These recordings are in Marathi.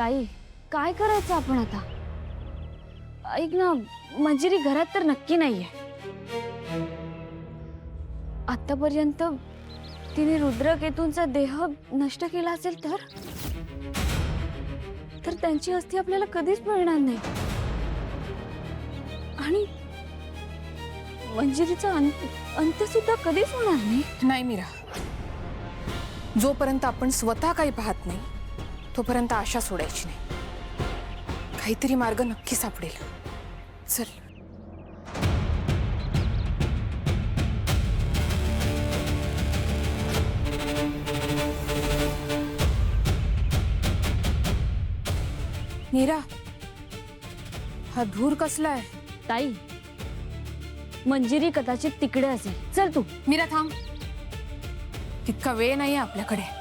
ताई, काय करायचं आपण आता? ऐक ना, मंजिरी घरात तर नक्की नाहीये. आतापर्यंत तिने रुद्रकेतूंचा देह नष्ट केला असेल तर त्यांची अस्थी आपल्याला कधीच मिळणार नाही. आणि मंजिरीचा अंत सुद्धा कधीच होणार नाही. नाही मीरा, जोपर्यंत आपण स्वतः काही पाहत नाही तोपर्यंत आशा सोडायची नाही. काहीतरी मार्ग नक्की सापडेल. चल. मीरा, हा धूर कसला आहे? ताई, मंजिरी कदाचित तिकडे असेल. चल तू. मीरा थांब, तितका वेळ नाहीये आपल्याकडे.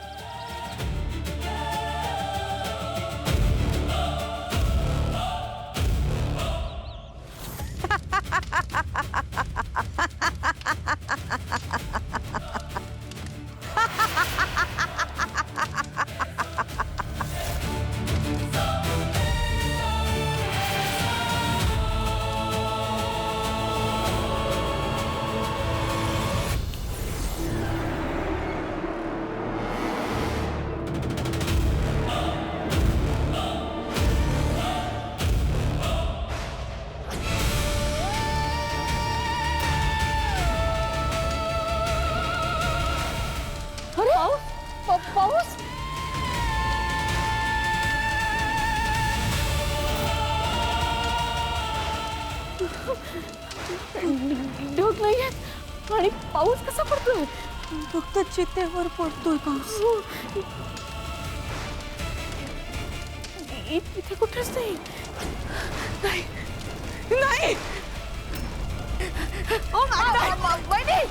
पाऊस. ढग नाहीये आणि पाऊस कसा पडतोय? फक्त चितेवर पडतोय पाऊस. इथे कुठेच नाही. नाही नाही. ओ वहिनी,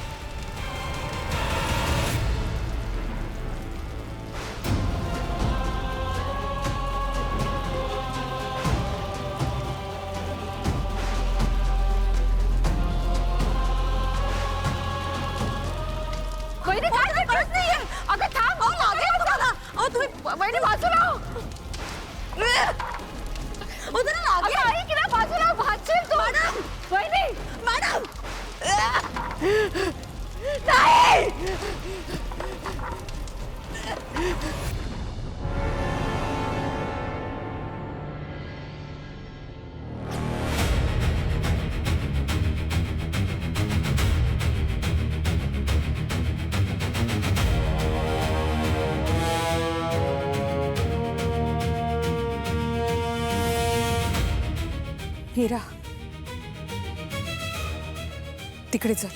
वहिनी काय करत नाहीये? अगं थांब. मागे बघा. तुम्ही वहिनी बाजूला हो. ऐक ना, बाजूला भाजशील तू. वहिनी, मॅडम. नाही. मीरा, तिकडे चल.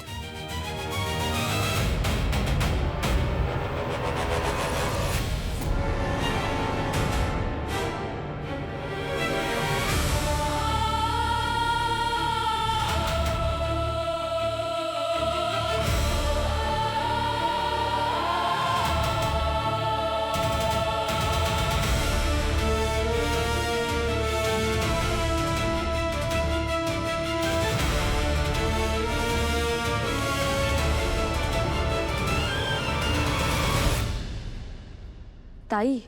ताई,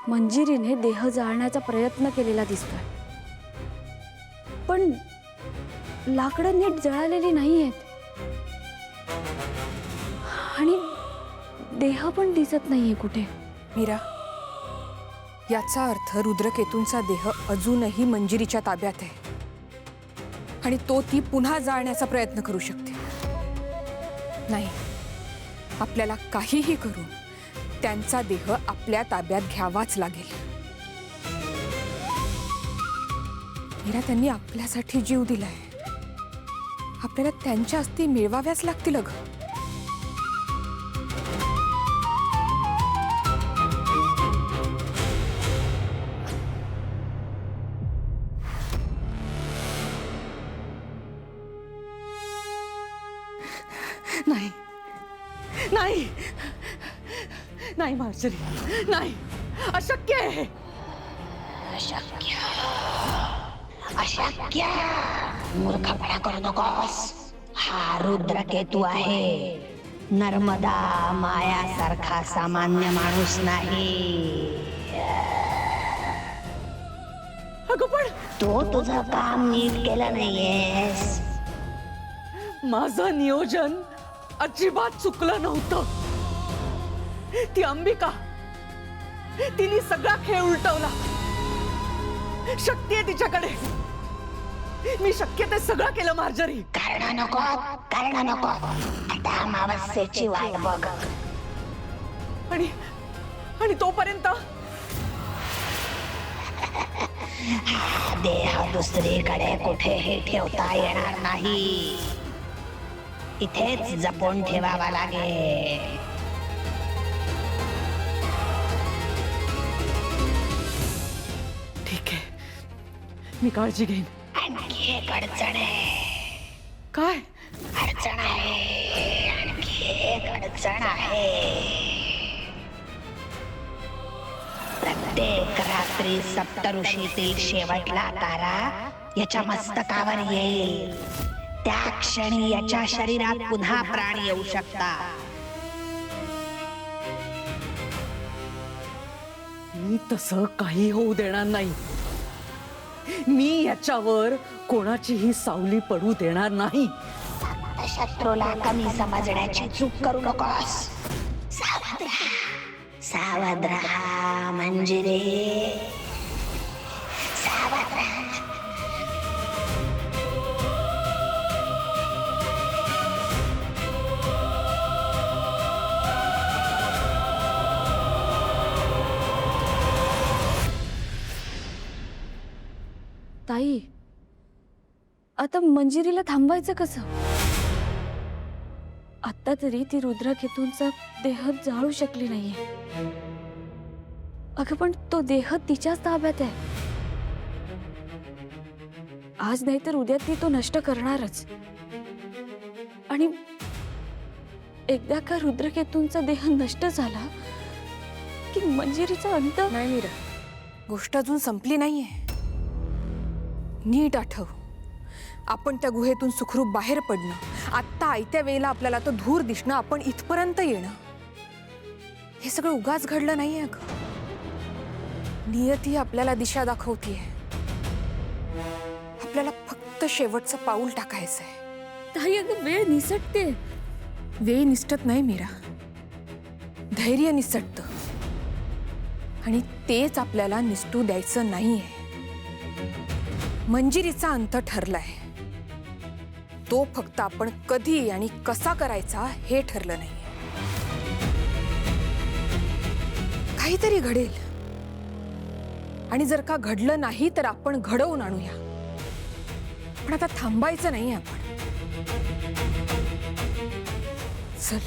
मंजिरीने देह जाळण्याचा प्रयत्न केलेला दिसतोय, पण लाकडं नीट जळालेली नाहीयेत आणि देह पण दिसत नाहीये कुठे. मीरा, याचा अर्थ रुद्रकेतूंचा देह अजूनही मंजिरीच्या ताब्यात आहे आणि तो ती पुन्हा जाळण्याचा प्रयत्न करू शकते. नाही, आपल्याला काहीही करून त्यांचा देह आपल्या ताब्यात घ्यावाच लागेल. मीरा, त्यांनी आपल्यासाठी जीव दिलाय. आपल्याला त्यांच्या अस्थी मिळवाव्याच लागतील. अगं, नाही नाही नाही मार्जरी, नाही. अशक्य आहे. अशक्य. अशक्य. मूर्खपणा करू नकोस. हा रुद्रकेतू आहे. नर्मदा मायासारखा सामान्य माणूस नाही. तू तुझं काम नीट केलं नाहीयेस. माझं नियोजन अजिबात चुकलं नव्हतं. ती अंबिका, तिने सगळा खेळ उलटवला. शक्ती आहे तिच्याकडे. मी शक्य ते सगळं केलं मार्जरी. कारण नको. आता अमावस्येची वाट बघ. आणि तोपर्यंत देह दुसरीकडे कुठेही ठेवता येणार नाही. इथेच जपून ठेवावा लागेल. ठीक आहे, मी काळजी घेईन. आणखी एक अडचण आहे. काय? अडचण आहे. आणखी एक अडचण आहे. प्रत्येक रात्री सप्तऋषीतील शेवटला तारा याच्या मस्तकावर येईल. त्या क्षणी याच्या शरीरात पुन्हा प्राण येऊ शकतात. मी तसं काही होऊ देणार नाही. मी याच्यावर कोणाचीही सावली पडू देणार नाही. शत्रूला कमी समजण्याची चूक करू नकोस. सावध रहा मंजिरी. सावध रहा. ताई, आता मंजिरीला थांबवायचं कसं? आता तरी ती रुद्रकेतूंचा देह जाळू शकली नाहीये. अगं पण तो देह तिच्याच ताब्यात आहे. आज नाही तर उद्या ती तो नष्ट करणारच. आणि एकदा का रुद्रकेतूंचा देह नष्ट झाला की मंजिरीचा अंत. नाही मीरा, गोष्ट अजून संपली नाहीये. नीट आठव, आपण त्या गुहेतून सुखरूप बाहेर पडणं, आत्ता आयत्या वेळेला आपल्याला तो धूर दिसणं, आपण इथपर्यंत येणं, हे सगळं उगाच घडलं नाहीये. अगं, नियती आपल्याला दिशा दाखवतीये. आपल्याला फक्त शेवटचं पाऊल टाकायचंय. ताई, अगं वेळ निसटते. वेळ निसटत नाही मीरा, धैर्य निसटतं. आणि तेच आपल्याला निसटू द्यायचं नाहीये. मंजिरीचा अंत ठरलाय. तो फक्त आपण कधी आणि कसा करायचा हे ठरलं नाहीये. काहीतरी घडेल. आणि जर का घडलं नाही तर आपण घडवून आणूया. पण आता थांबायचं नाही आपण. चल.